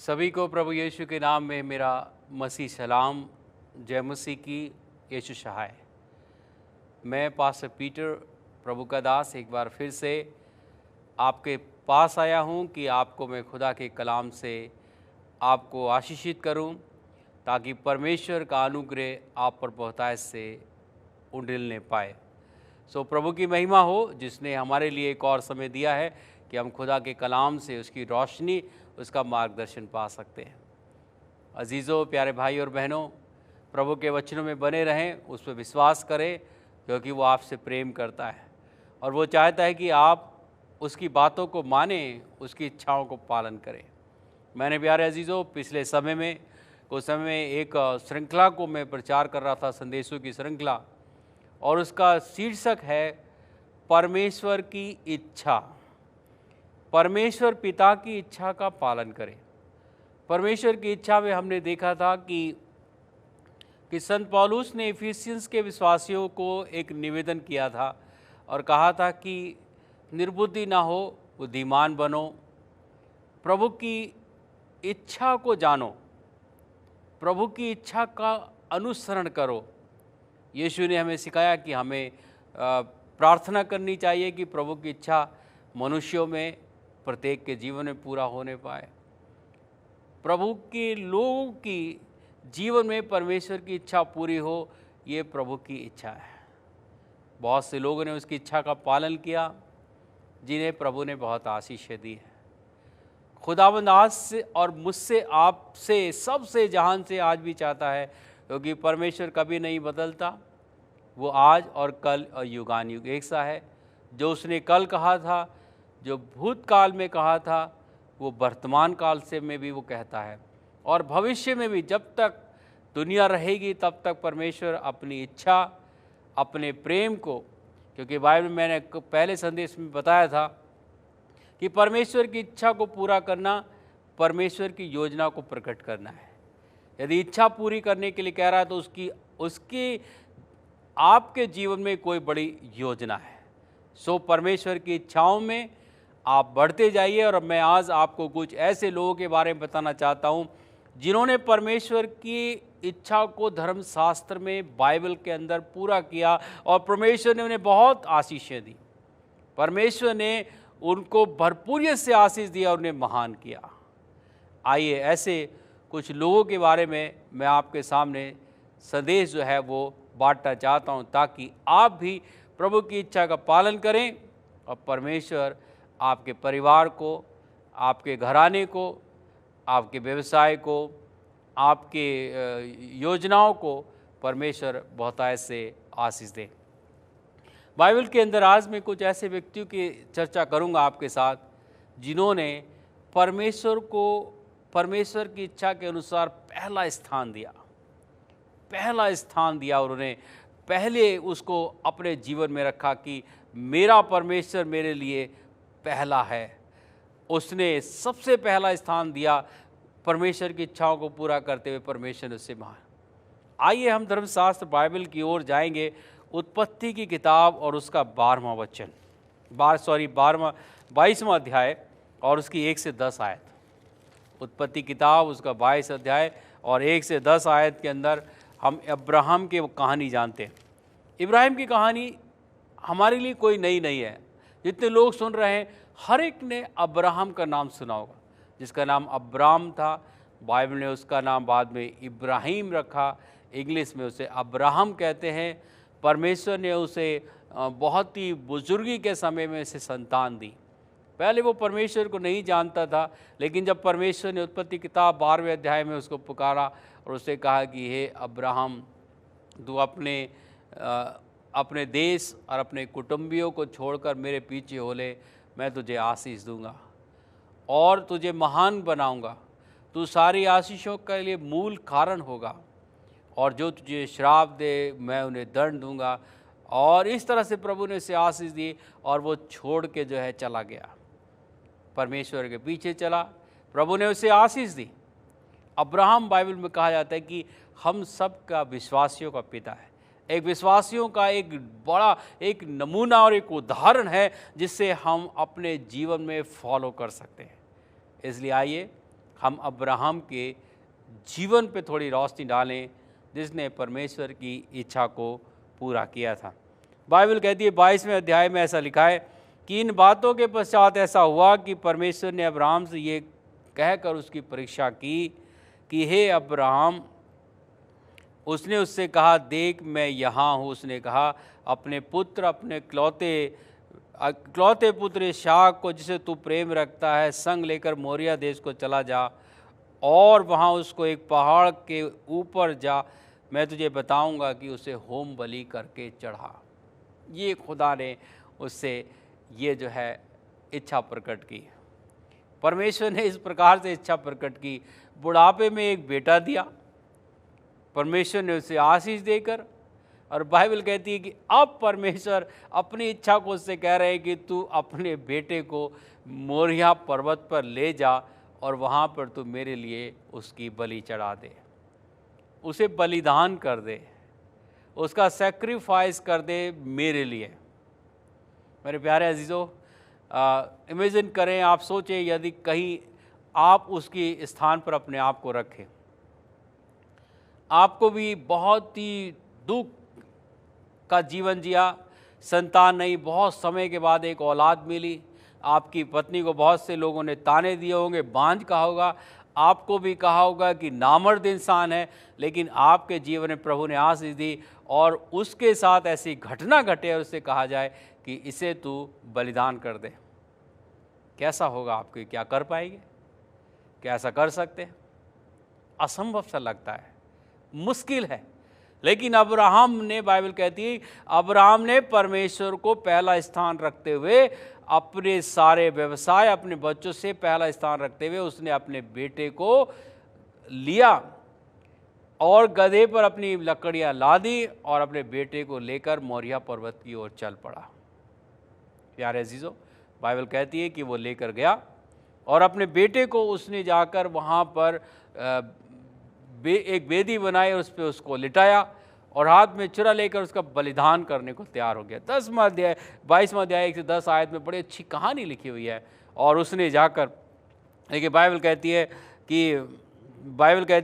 सभी को प्रभु यीशु के नाम में मेरा मसीह सलाम। जय मसीह की। यीशु सहाय। मैं पास्टर पीटर प्रभु का दास एक बार फिर से आपके पास आया हूं कि आपको मैं खुदा के कलाम से आपको आशीषित करूं, ताकि परमेश्वर का अनुग्रह आप पर बहुतायत से उंडेलने पाए। सो प्रभु की महिमा हो, जिसने हमारे लिए एक और समय दिया है कि हम खुदा के कलाम से उसकी रोशनी, उसका मार्गदर्शन पा सकते हैं। अजीज़ों, प्यारे भाई और बहनों, प्रभु के वचनों में बने रहें, उस पर विश्वास करें, क्योंकि वो आपसे प्रेम करता है और वो चाहता है कि आप उसकी बातों को मानें, उसकी इच्छाओं को पालन करें। मैंने प्यारे अजीज़ों पिछले समय में कुछ समय में एक श्रृंखला को मैं प्रचार कर रहा था, संदेशों की श्रृंखला, और उसका शीर्षक है परमेश्वर की इच्छा। परमेश्वर पिता की इच्छा का पालन करें। परमेश्वर की इच्छा में हमने देखा था कि संत पौलुस ने इफिसियंस के विश्वासियों को एक निवेदन किया था और कहा था कि निर्बुद्धि ना हो, बुद्धिमान बनो, प्रभु की इच्छा को जानो, प्रभु की इच्छा का अनुसरण करो। यीशु ने हमें सिखाया कि हमें प्रार्थना करनी चाहिए कि प्रभु की इच्छा मनुष्यों में प्रत्येक के जीवन में पूरा होने पाए। प्रभु के लोगों की जीवन में परमेश्वर की इच्छा पूरी हो, ये प्रभु की इच्छा है। बहुत से लोगों ने उसकी इच्छा का पालन किया, जिन्हें प्रभु ने बहुत आशीषें दी है। खुदावंद आज से और मुझसे, आपसे, सबसे, जहान से आज भी चाहता है, क्योंकि परमेश्वर कभी नहीं बदलता। वो आज और कल और युगान युग एक सा है। जो उसने कल कहा था, जो भूतकाल में कहा था, वो वर्तमान काल से में भी वो कहता है, और भविष्य में भी जब तक दुनिया रहेगी तब तक परमेश्वर अपनी इच्छा, अपने प्रेम को, क्योंकि बाइबल में मैंने पहले संदेश में बताया था कि परमेश्वर की इच्छा को पूरा करना परमेश्वर की योजना को प्रकट करना है। यदि इच्छा पूरी करने के लिए कह रहा है तो उसकी आपके जीवन में कोई बड़ी योजना है। सो परमेश्वर की इच्छाओं में आप बढ़ते जाइए। और मैं आज आपको कुछ ऐसे लोगों के बारे में बताना चाहता हूं, जिन्होंने परमेश्वर की इच्छा को धर्मशास्त्र में, बाइबल के अंदर पूरा किया, और परमेश्वर ने उन्हें बहुत आशीषें दी। परमेश्वर ने उनको भरपूरियत से आशीष दिया और उन्हें महान किया। आइए ऐसे कुछ लोगों के बारे में मैं आपके सामने संदेश जो है वो बांटना चाहता हूं, ताकि आप भी प्रभु की इच्छा का पालन करें और परमेश्वर आपके परिवार को, आपके घराने को, आपके व्यवसाय को, आपके योजनाओं को परमेश्वर बहुतायत से आशीष दे। बाइबल के अंदर आज मैं कुछ ऐसे व्यक्तियों की चर्चा करूंगा आपके साथ, जिन्होंने परमेश्वर की इच्छा के अनुसार पहला स्थान दिया और उन्हें पहले उसको अपने जीवन में रखा कि मेरा परमेश्वर मेरे लिए पहला है। उसने सबसे पहला स्थान दिया परमेश्वर की इच्छाओं को पूरा करते हुए। परमेश्वर ने उससे महान। आइए हम धर्मशास्त्र बाइबल की ओर जाएंगे। उत्पत्ति की किताब और उसका 22वां अध्याय और उसकी 1 से 10 आयत। उत्पत्ति किताब उसका 22 अध्याय और 1 से 10 आयत के अंदर हम अब्राहम की कहानी जानते हैं। इब्राहिम की कहानी हमारे लिए कोई नई नहीं है। जितने लोग सुन रहे हैं, हर एक ने अब्राहम का नाम सुना होगा, जिसका नाम अब्राम था। बाइबल ने उसका नाम बाद में इब्राहिम रखा, इंग्लिश में उसे अब्राहम कहते हैं। परमेश्वर ने उसे बहुत ही बुजुर्गी के समय में उसे संतान दी। पहले वो परमेश्वर को नहीं जानता था, लेकिन जब परमेश्वर ने उत्पत्ति किताब 12वें अध्याय में उसको पुकारा और उससे कहा कि हे अब्राहम, तू अपने देश और अपने कुटुंबियों को छोड़कर मेरे पीछे हो ले, मैं तुझे आशीष दूंगा और तुझे महान बनाऊंगा। तू सारी आशीषों के लिए मूल कारण होगा, और जो तुझे श्राप दे मैं उन्हें दंड दूंगा। और इस तरह से प्रभु ने उसे आशीष दी और वो छोड़ के जो है चला गया, परमेश्वर के पीछे चला। प्रभु ने उसे आशीष दी। अब्राहम बाइबल में कहा जाता है कि हम सब का विश्वासियों का पिता है। एक विश्वासियों का एक बड़ा एक नमूना और एक उदाहरण है, जिससे हम अपने जीवन में फॉलो कर सकते हैं। इसलिए आइए हम अब्राहम के जीवन पे थोड़ी रोशनी डालें जिसने परमेश्वर की इच्छा को पूरा किया था। बाइबल कहती है 22वें अध्याय में ऐसा लिखा है कि इन बातों के पश्चात ऐसा हुआ कि परमेश्वर ने अब्राहम से ये कहकर उसकी परीक्षा की कि हे अब्राहम। उसने उससे कहा, देख मैं यहाँ हूँ। उसने कहा, अपने पुत्र, अपने इकलौते पुत्र इसहाक को जिसे तू प्रेम रखता है संग लेकर मोरिया देश को चला जा और वहाँ उसको एक पहाड़ के ऊपर जा, मैं तुझे बताऊंगा कि उसे होम बलि करके चढ़ा। ये खुदा ने उससे ये जो है इच्छा प्रकट की। परमेश्वर ने इस प्रकार से इच्छा प्रकट की, बुढ़ापे में एक बेटा दिया परमेश्वर ने उसे आशीष देकर। और बाइबल कहती है कि अब परमेश्वर अपनी इच्छा को उससे कह रहे हैं कि तू अपने बेटे को मोरिया पर्वत पर ले जा और वहाँ पर तू मेरे लिए उसकी बलि चढ़ा दे, उसे बलिदान कर दे, उसका सैक्रिफाइस कर दे मेरे लिए। मेरे प्यारे अजीज़ों, इमेजिन करें, आप सोचें यदि कहीं आप उसकी स्थान पर अपने आप को रखें, आपको भी बहुत ही दुख का जीवन जिया, संतान नहीं, बहुत समय के बाद एक औलाद मिली, आपकी पत्नी को बहुत से लोगों ने ताने दिए होंगे, बांझ कहा होगा, आपको भी कहा होगा कि नामर्द इंसान है, लेकिन आपके जीवन में प्रभु ने आशीष दी और उसके साथ ऐसी घटना घटे और उससे कहा जाए कि इसे तू बलिदान कर दे। कैसा होगा आपके? क्या कर पाएंगे? क्या ऐसा कर सकते हैं? असंभव सा लगता है, मुश्किल है। लेकिन अब्राहम ने, बाइबल कहती है, अब्राहम ने परमेश्वर को पहला स्थान रखते हुए, अपने सारे व्यवसाय, अपने बच्चों से पहला स्थान रखते हुए उसने अपने बेटे को लिया और गधे पर अपनी लकड़ियां लादी और अपने बेटे को लेकर मोरिया पर्वत की ओर चल पड़ा। प्यारे अजीजों, बाइबल कहती है कि वो लेकर गया और अपने बेटे को उसने जाकर वहाँ पर एक वेदी बनाई और उस पर उसको लिटाया और हाथ में चुरा लेकर उसका बलिदान करने को तैयार हो गया। 10वां अध्याय 22वां अध्याय 1 से 10 आयत में बड़ी अच्छी कहानी लिखी हुई है। और उसने जाकर, देखिए बाइबल कहती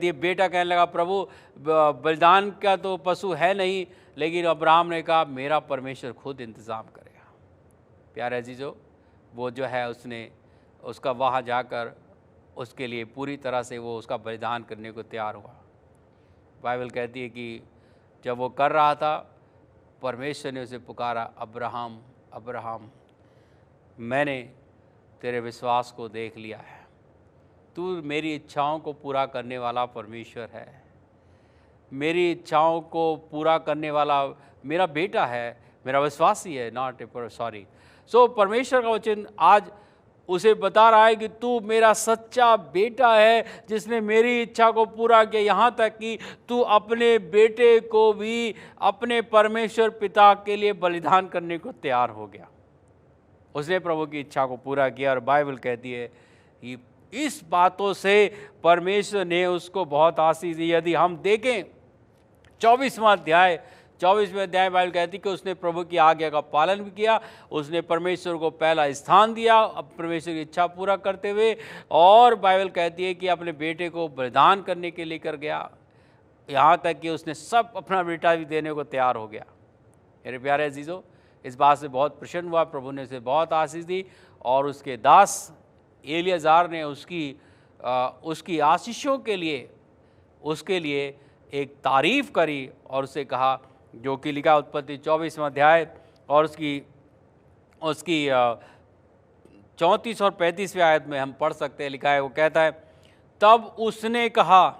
है बेटा कहने लगा, प्रभु बलिदान का तो पशु है नहीं, लेकिन अब्राहम ने कहा मेरा परमेश्वर खुद इंतज़ाम करेगा। प्यारे अजीजों, वो जो है उसने उसका वहाँ जाकर उसके लिए पूरी तरह से वो उसका बलिदान करने को तैयार हुआ। बाइबल कहती है कि जब वो कर रहा था, परमेश्वर ने उसे पुकारा, अब्राहम अब्राहम, मैंने तेरे विश्वास को देख लिया है, तू मेरी इच्छाओं को पूरा करने वाला परमेश्वर है, मेरी इच्छाओं को पूरा करने वाला मेरा बेटा है, मेरा विश्वासी है, नॉट ए सॉरी। सो परमेश्वर का वचन आज उसे बता रहा है कि तू मेरा सच्चा बेटा है जिसने मेरी इच्छा को पूरा किया, यहाँ तक कि तू अपने बेटे को भी अपने परमेश्वर पिता के लिए बलिदान करने को तैयार हो गया। उसने प्रभु की इच्छा को पूरा किया और बाइबल कहती है कि इस बातों से परमेश्वर ने उसको बहुत आशीष दी। यदि हम देखें 24वां अध्याय बाइबल कहती है कि उसने प्रभु की आज्ञा का पालन भी किया, उसने परमेश्वर को पहला स्थान दिया अब परमेश्वर की इच्छा पूरा करते हुए, और बाइबल कहती है कि अपने बेटे को बलिदान करने के लेकर गया, यहाँ तक कि उसने सब अपना बेटा भी देने को तैयार हो गया। मेरे प्यारे अजीज़ों, इस बात से बहुत प्रसन्न हुआ, प्रभु ने उसे बहुत आशीष दी और उसके दास एलियाजार ने उसकी आशीषों के लिए उसके लिए एक तारीफ़ करी और उसे कहा, जो कि लिखा उत्पत्ति 24वां अध्याय और उसकी 34 और 35वें आयत में हम पढ़ सकते हैं। लिखा है, वो कहता है, तब उसने कहा,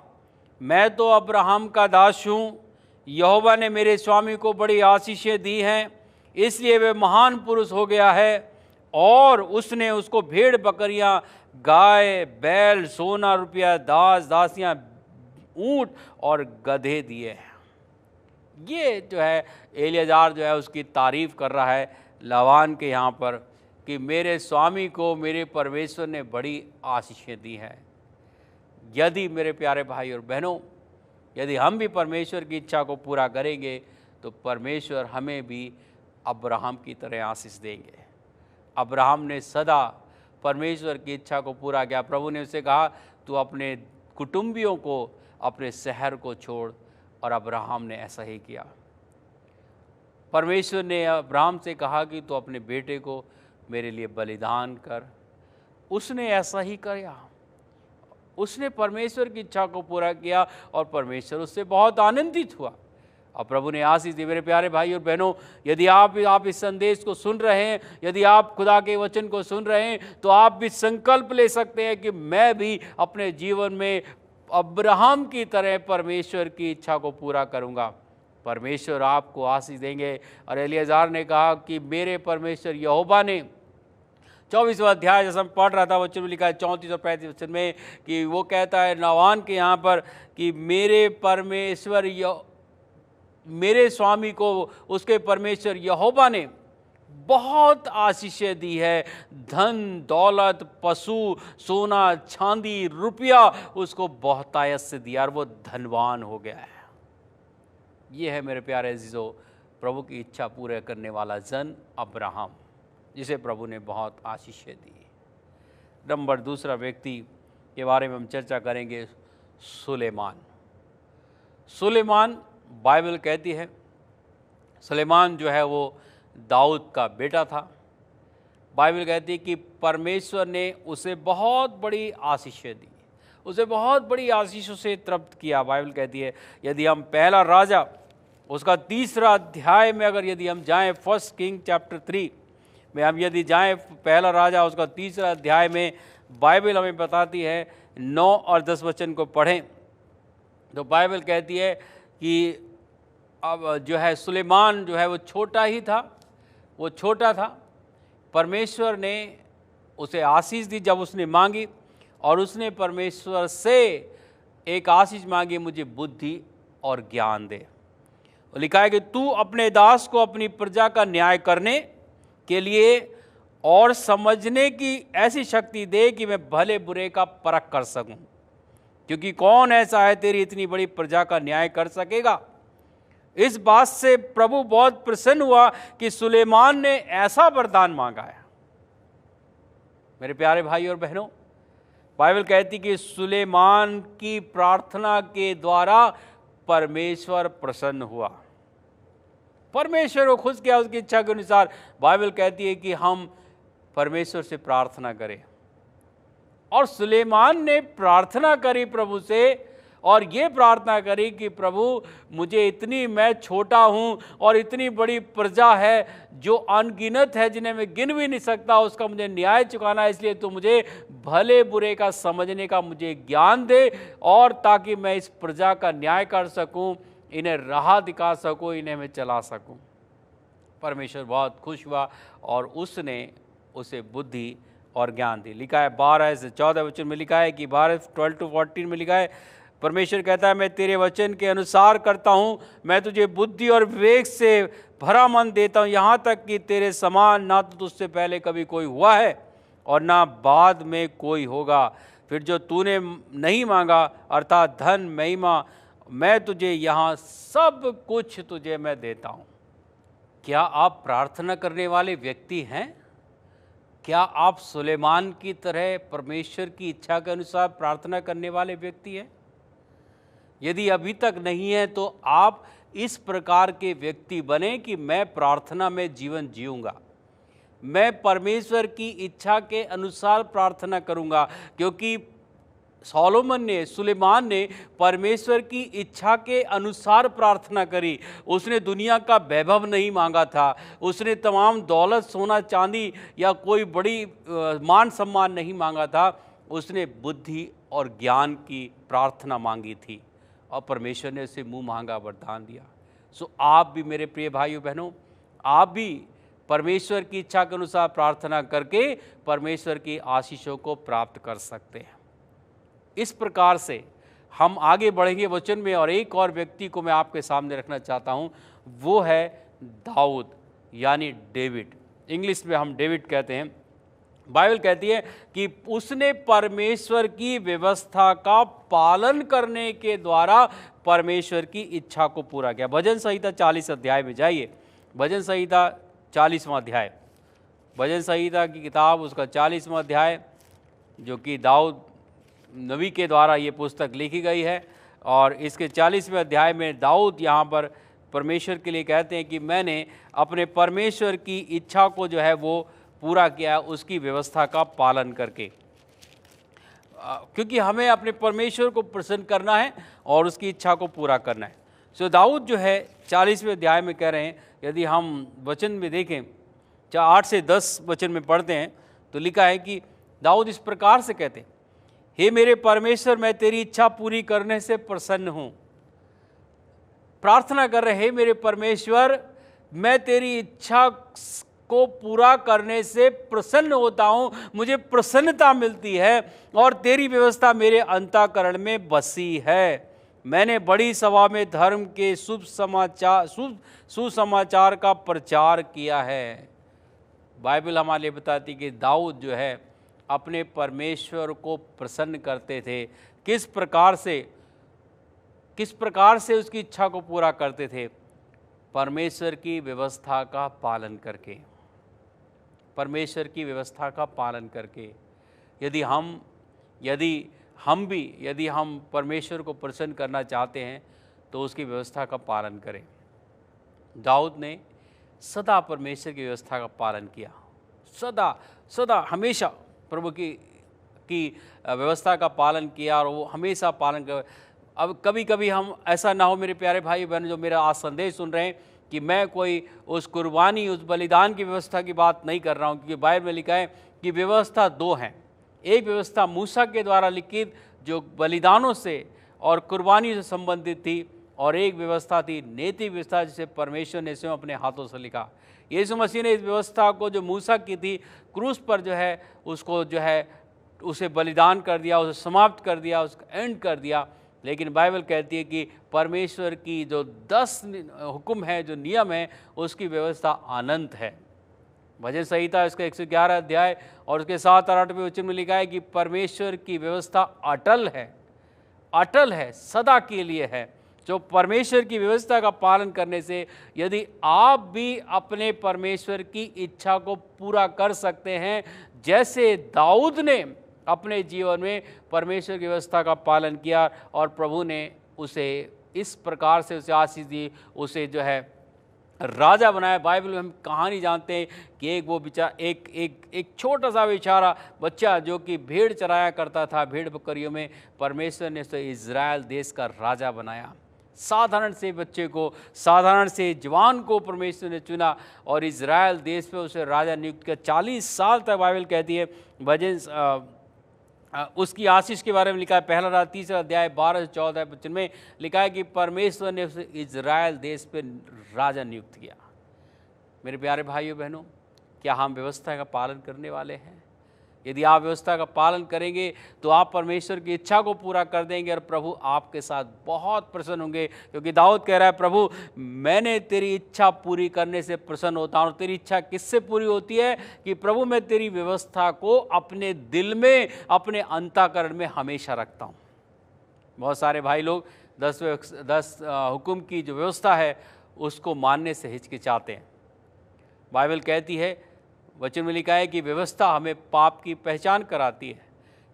मैं तो अब्राहम का दास हूँ, यहोवा ने मेरे स्वामी को बड़ी आशीषें दी हैं, इसलिए वह महान पुरुष हो गया है। और उसने उसको भेड़ बकरियां, गाय बैल, सोना रुपया, दास दासियां, ऊंट और गधे दिए हैं। ये जो है एलियाजार जो है उसकी तारीफ़ कर रहा है लाबान के यहाँ पर कि मेरे स्वामी को मेरे परमेश्वर ने बड़ी आशीषें दी हैं। यदि मेरे प्यारे भाई और बहनों, यदि हम भी परमेश्वर की इच्छा को पूरा करेंगे तो परमेश्वर हमें भी अब्राहम की तरह आशीष देंगे। अब्राहम ने सदा परमेश्वर की इच्छा को पूरा किया। प्रभु ने उससे कहा, तू अपने कुटुंबियों को, अपने शहर को छोड़। और अब्राहम ने ऐसा ही किया। परमेश्वर ने अब्राहम से कहा कि तू अपने बेटे को मेरे लिए बलिदान कर। उसने ऐसा ही किया। उसने परमेश्वर की इच्छा को पूरा किया और परमेश्वर उससे बहुत आनंदित हुआ। और प्रभु ने आशीष दी। मेरे प्यारे भाई और बहनों, यदि आप इस संदेश को सुन रहे हैं, यदि आप खुदा के वचन को सुन रहे हैं, तो आप भी संकल्प ले सकते हैं कि मैं भी अपने जीवन में अब्राहम की तरह परमेश्वर की इच्छा को पूरा करूंगा। परमेश्वर आपको आशीष देंगे। और एलियाजार ने कहा कि मेरे परमेश्वर यहोवा ने, 24वां अध्याय जैसा मैं पढ़ रहा था, वचन में लिखा है 34 और 35 वचन में कि वो कहता है नावान के यहाँ पर कि मेरे परमेश्वर मेरे स्वामी को उसके परमेश्वर यहोवा ने बहुत आशीषें दी है। धन दौलत, पशु, सोना, चांदी, रुपया उसको बहुतायत से दिया और वो धनवान हो गया है। ये है मेरे प्यारे अजीजों, प्रभु की इच्छा पूरे करने वाला जन अब्राहम, जिसे प्रभु ने बहुत आशीषें दी। नंबर दूसरा व्यक्ति के बारे में हम चर्चा करेंगे, सुलेमान। सुलेमान, बाइबल कहती है सुलेमान जो है वो दाऊद का बेटा था। बाइबल कहती है कि परमेश्वर ने उसे बहुत बड़ी आशीषें दी, उसे बहुत बड़ी आशीषों से तृप्त किया। बाइबल कहती है यदि हम पहला राजा उसका 3रा अध्याय में अगर यदि हम जाएं, 1 किंग चैप्टर 3 में हम यदि जाएं, पहला राजा उसका 3रा अध्याय में बाइबल हमें बताती है 9 और 10 वचन को पढ़ें तो बाइबल कहती है कि अब जो है सुलेमान जो है वो छोटा ही था, वो छोटा था। परमेश्वर ने उसे आशीष दी जब उसने मांगी, और उसने परमेश्वर से एक आशीष मांगी, मुझे बुद्धि और ज्ञान दे। लिखा है कि तू अपने दास को अपनी प्रजा का न्याय करने के लिए और समझने की ऐसी शक्ति दे कि मैं भले बुरे का परख कर सकूं, क्योंकि कौन ऐसा है तेरी इतनी बड़ी प्रजा का न्याय कर सकेगा। इस बात से प्रभु बहुत प्रसन्न हुआ कि सुलेमान ने ऐसा वरदान मांगा है। मेरे प्यारे भाई और बहनों, बाइबल कहती कि सुलेमान की प्रार्थना के द्वारा परमेश्वर प्रसन्न हुआ, परमेश्वर को खुश किया उसकी इच्छा के अनुसार। बाइबल कहती है कि हम परमेश्वर से प्रार्थना करें, और सुलेमान ने प्रार्थना करी प्रभु से, और ये प्रार्थना करी कि प्रभु मुझे मैं छोटा हूँ और इतनी बड़ी प्रजा है जो अनगिनत है, जिन्हें मैं गिन भी नहीं सकता, उसका मुझे न्याय चुकाना है। इसलिए तो मुझे भले बुरे का समझने का मुझे ज्ञान दे, और ताकि मैं इस प्रजा का न्याय कर सकूं, इन्हें राह दिखा सकूं, इन्हें मैं चला सकूं। परमेश्वर बहुत खुश हुआ और उसने उसे बुद्धि और ज्ञान दी। लिखा है 12 से 14 वचन में लिखा है कि 12-14 में लिखा है, परमेश्वर कहता है मैं तेरे वचन के अनुसार करता हूँ, मैं तुझे बुद्धि और विवेक से भरा मन देता हूँ, यहाँ तक कि तेरे समान ना तो तुझसे पहले कभी कोई हुआ है और ना बाद में कोई होगा। फिर जो तूने नहीं मांगा अर्थात धन, महिमा, मैं तुझे यहाँ सब कुछ तुझे मैं देता हूँ। क्या आप प्रार्थना करने वाले व्यक्ति हैं? क्या आप सुलेमान की तरह परमेश्वर की इच्छा के अनुसार प्रार्थना करने वाले व्यक्ति हैं? यदि अभी तक नहीं है तो आप इस प्रकार के व्यक्ति बने कि मैं प्रार्थना में जीवन जीऊंगा, मैं परमेश्वर की इच्छा के अनुसार प्रार्थना करूंगा। क्योंकि सुलेमान ने परमेश्वर की इच्छा के अनुसार प्रार्थना करी। उसने दुनिया का वैभव नहीं मांगा था, उसने तमाम दौलत, सोना, चांदी या कोई बड़ी मान सम्मान नहीं मांगा था, उसने बुद्धि और ज्ञान की प्रार्थना मांगी थी, और परमेश्वर ने उसे मुंह मांगा वरदान दिया। सो आप भी मेरे प्रिय भाइयों बहनों, आप भी परमेश्वर की इच्छा के अनुसार प्रार्थना करके परमेश्वर की आशीषों को प्राप्त कर सकते हैं। इस प्रकार से हम आगे बढ़ेंगे वचन में, और एक और व्यक्ति को मैं आपके सामने रखना चाहता हूं, वो है दाऊद यानी डेविड। इंग्लिश में हम डेविड कहते हैं। बाइबल कहती है कि उसने परमेश्वर की व्यवस्था का पालन करने के द्वारा परमेश्वर की इच्छा को पूरा किया। भजन संहिता 40 अध्याय में जाइए, भजन संहिता 40वां अध्याय, भजन संहिता की किताब उसका 40वां अध्याय, जो कि दाऊद नबी के द्वारा ये पुस्तक लिखी गई है। और इसके 40वें अध्याय में दाऊद यहाँ पर परमेश्वर के लिए कहते हैं कि मैंने अपने परमेश्वर की इच्छा को जो है वो पूरा किया, उसकी व्यवस्था का पालन करके। क्योंकि हमें अपने परमेश्वर को प्रसन्न करना है और उसकी इच्छा को पूरा करना है। सो दाऊद जो है 40वें अध्याय में कह रहे हैं, यदि हम वचन में देखें 8 से 10 वचन में पढ़ते हैं तो लिखा है कि दाऊद इस प्रकार से कहते हैं, हे मेरे परमेश्वर, मैं तेरी इच्छा पूरी करने से प्रसन्न हूँ। प्रार्थना कर रहे, हे मेरे परमेश्वर, मैं तेरी इच्छा को पूरा करने से प्रसन्न होता हूँ, मुझे प्रसन्नता मिलती है और तेरी व्यवस्था मेरे अंतःकरण में बसी है। मैंने बड़ी सभा में धर्म के सुसमाचार का प्रचार किया है। बाइबल हमारे लिए बताती कि दाऊद जो है अपने परमेश्वर को प्रसन्न करते थे। किस प्रकार से उसकी इच्छा को पूरा करते थे? परमेश्वर की व्यवस्था का पालन करके, परमेश्वर की व्यवस्था का पालन करके। यदि हम परमेश्वर को प्रसन्न करना चाहते हैं तो उसकी व्यवस्था का पालन करें। दाऊद ने सदा परमेश्वर की व्यवस्था का पालन किया, सदा हमेशा प्रभु की व्यवस्था का पालन किया और वो हमेशा पालन कर। अब कभी कभी हम ऐसा ना हो मेरे प्यारे भाई बहन जो मेरा आज संदेश सुन रहे हैं, कि मैं कोई उस कुर्बानी, उस बलिदान की व्यवस्था की बात नहीं कर रहा हूँ, क्योंकि बाइबल में लिखा है कि व्यवस्था दो हैं। एक व्यवस्था मूसा के द्वारा लिखित जो बलिदानों से और कुर्बानी से संबंधित थी, और एक व्यवस्था थी नैतिक व्यवस्था, जिसे परमेश्वर ने स्वयं अपने हाथों से लिखा। यीशु मसीह ने इस व्यवस्था को जो मूसा की थी, क्रूस पर जो है उसको जो है उसे बलिदान कर दिया, उसे समाप्त कर दिया, उसका एंड कर दिया। लेकिन बाइबल कहती है कि परमेश्वर की जो 10 हुक्म है, जो नियम है, उसकी व्यवस्था अनंत है। भजन संहिता इसका 111 अध्याय और उसके 7 और 8वें वचन में लिखा है कि परमेश्वर की व्यवस्था अटल है, सदा के लिए है। जो परमेश्वर की व्यवस्था का पालन करने से यदि आप भी अपने परमेश्वर की इच्छा को पूरा कर सकते हैं, जैसे दाऊद ने अपने जीवन में परमेश्वर की व्यवस्था का पालन किया और प्रभु ने उसे इस प्रकार से उसे आशीष दी, उसे जो है राजा बनाया। बाइबल में हम कहानी जानते हैं कि एक छोटा सा बेचारा बच्चा जो कि भेड़ चराया करता था, भेड़ बकरियों में, परमेश्वर ने उसे इज़राइल देश का राजा बनाया। साधारण से बच्चे को, साधारण से जवान को परमेश्वर ने चुना और इज़राइल देश पे उसे राजा नियुक्त किया। 40 साल तक बाइबल कहती है, भजन उसकी आशीष के बारे में लिखा है, पहला राजा 3 अध्याय 12 से 14 वचन में लिखा है कि परमेश्वर ने उसे इज़राइल देश पे राजा नियुक्त किया। मेरे प्यारे भाइयों बहनों, क्या हम व्यवस्था का पालन करने वाले हैं? यदि आप व्यवस्था का पालन करेंगे तो आप परमेश्वर की इच्छा को पूरा कर देंगे और प्रभु आपके साथ बहुत प्रसन्न होंगे। क्योंकि दाऊद कह रहा है, प्रभु मैंने तेरी इच्छा पूरी करने से प्रसन्न होता हूँ। तेरी इच्छा किससे पूरी होती है? कि प्रभु मैं तेरी व्यवस्था को अपने दिल में, अपने अंतःकरण में हमेशा रखता हूँ। बहुत सारे भाई लोग 10 हुक्म की जो व्यवस्था है उसको मानने से हिचकिचाते हैं। बाइबल कहती है, वचन में लिखा है कि व्यवस्था हमें पाप की पहचान कराती है।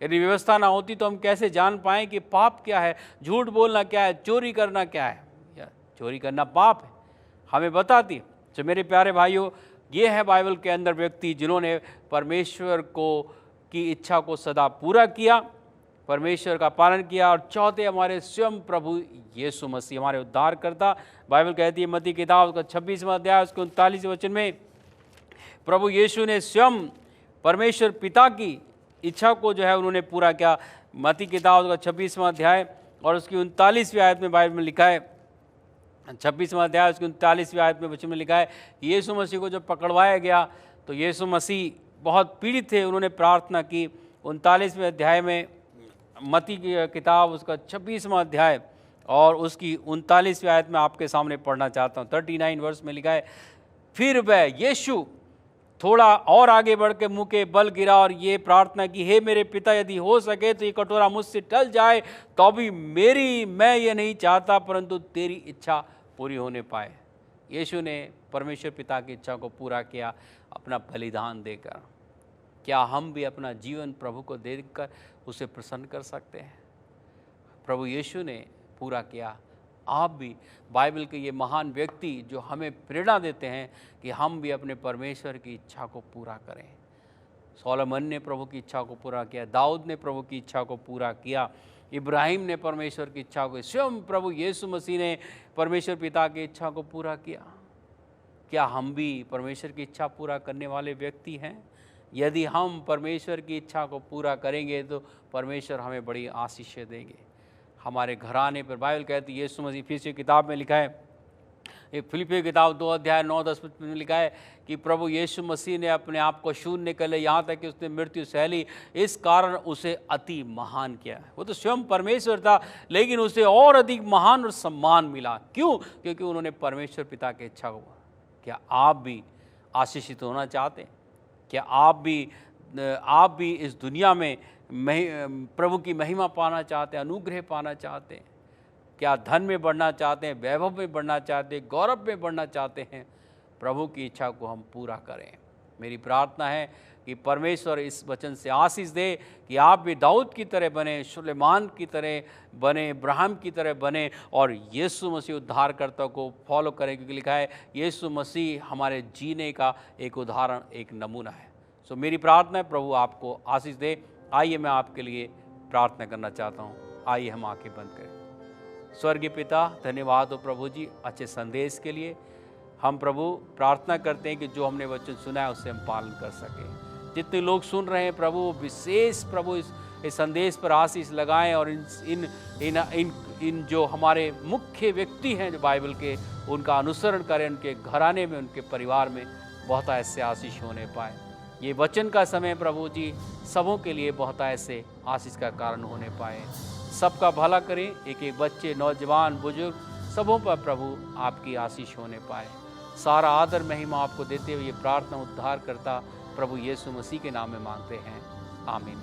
यदि व्यवस्था ना होती तो हम कैसे जान पाएँ कि पाप क्या है, झूठ बोलना क्या है, चोरी करना क्या है? या चोरी करना पाप है, हमें बताती है। तो मेरे प्यारे भाइयों, ये है बाइबल के अंदर व्यक्ति जिन्होंने परमेश्वर की इच्छा को सदा पूरा किया, परमेश्वर का पालन किया। और चौथे हमारे स्वयं प्रभु यीशु मसीह, हमारे उद्धारकर्ता। बाइबल कहती है मत्ती की किताब उसका 26वां अध्याय उसके 39वें वचन में, प्रभु यीशु ने स्वयं परमेश्वर पिता की इच्छा को जो है उन्होंने पूरा किया। मत्ती की किताब उसका 26वां अध्याय और उसकी 39वीं आयत में बाइबल में लिखा है, 26वां अध्याय उसकी 39वीं आयत में वचन में लिखा है कि यीशु मसीह को जब पकड़वाया गया तो यीशु मसीह बहुत पीड़ित थे। उन्होंने प्रार्थना की। 39वें अध्याय में मत्ती की किताब उसका 26वां अध्याय और उसकी 39वीं आयत में आपके सामने पढ़ना चाहता हूँ। 39 वर्ष में लिखा है, फिर वह यीशु थोड़ा और आगे बढ़ के मुँह के बल गिरा और ये प्रार्थना की, हे मेरे पिता, यदि हो सके तो ये कटोरा मुझसे टल जाए, तो भी मैं ये नहीं चाहता परंतु तेरी इच्छा पूरी होने पाए। यीशु ने परमेश्वर पिता की इच्छा को पूरा किया अपना बलिदान देकर। क्या हम भी अपना जीवन प्रभु को देकर उसे प्रसन्न कर सकते हैं? प्रभु यीशु ने पूरा किया, आप भी। बाइबल के ये महान व्यक्ति जो हमें प्रेरणा देते हैं कि हम भी अपने परमेश्वर की इच्छा को पूरा करें। सोलोमन ने प्रभु की इच्छा को पूरा किया, दाऊद ने प्रभु की इच्छा को पूरा किया, इब्राहिम ने परमेश्वर की इच्छा को, स्वयं प्रभु यीशु मसीह ने परमेश्वर पिता की इच्छा को पूरा किया। क्या हम भी परमेश्वर की इच्छा पूरा करने वाले व्यक्ति हैं? यदि हम परमेश्वर की इच्छा को पूरा करेंगे तो परमेश्वर हमें बड़ी आशीषें देंगे। हमारे घराने पर बाइबल कहती है, यीशु मसीह फिर से किताब में लिखा है, फिलिपियों किताब 2 अध्याय 9-10 में लिखा है कि प्रभु यीशु मसीह ने अपने आप को शून्य कर लिया, यहाँ तक कि उसने मृत्यु सह ली, इस कारण उसे अति महान किया। वो तो स्वयं परमेश्वर था, लेकिन उसे और अधिक महान और सम्मान मिला। क्यों? क्योंकि उन्होंने परमेश्वर पिता की इच्छा को। क्या आप भी आशीषित होना चाहते हैं? क्या आप भी इस दुनिया में प्रभु की महिमा पाना चाहते हैं, अनुग्रह पाना चाहते हैं? क्या धन में बढ़ना चाहते हैं, वैभव में बढ़ना चाहते हैं, गौरव में बढ़ना चाहते हैं? प्रभु की इच्छा को हम पूरा करें। मेरी प्रार्थना है कि परमेश्वर इस वचन से आशीष दे कि आप भी दाऊद की तरह बने, सुलेमान की तरह बने, इब्राहिम की तरह बने और यीशु मसीह उद्धारकर्ता को फॉलो करें, क्योंकि लिखा है यीशु मसीह हमारे जीने का एक उदाहरण, एक नमूना है। सो मेरी प्रार्थना है प्रभु आपको आशीष दे। आइए मैं आपके लिए प्रार्थना करना चाहता हूँ। आइए हम आंखें बंद करें। स्वर्गीय पिता, धन्यवाद हो प्रभु जी अच्छे संदेश के लिए। हम प्रभु प्रार्थना करते हैं कि जो हमने वचन सुना है उससे हम पालन कर सकें। जितने लोग सुन रहे हैं प्रभु, विशेष प्रभु इस संदेश पर आशीष लगाएं और इन जो हमारे मुख्य व्यक्ति हैं जो बाइबल के, उनका अनुसरण करें, उनके घराने में, उनके परिवार में बहुत ऐसे आशीष होने पाए। ये वचन का समय प्रभु जी सबों के लिए बहुत ऐसे आशीष का कारण होने पाए। सबका भला करें, एक एक बच्चे, नौजवान, बुजुर्ग, सबों पर प्रभु आपकी आशीष होने पाए। सारा आदर महिमा आपको देते हुए ये प्रार्थना उद्धार करता प्रभु यीशु मसीह के नाम में मांगते हैं, आमीन।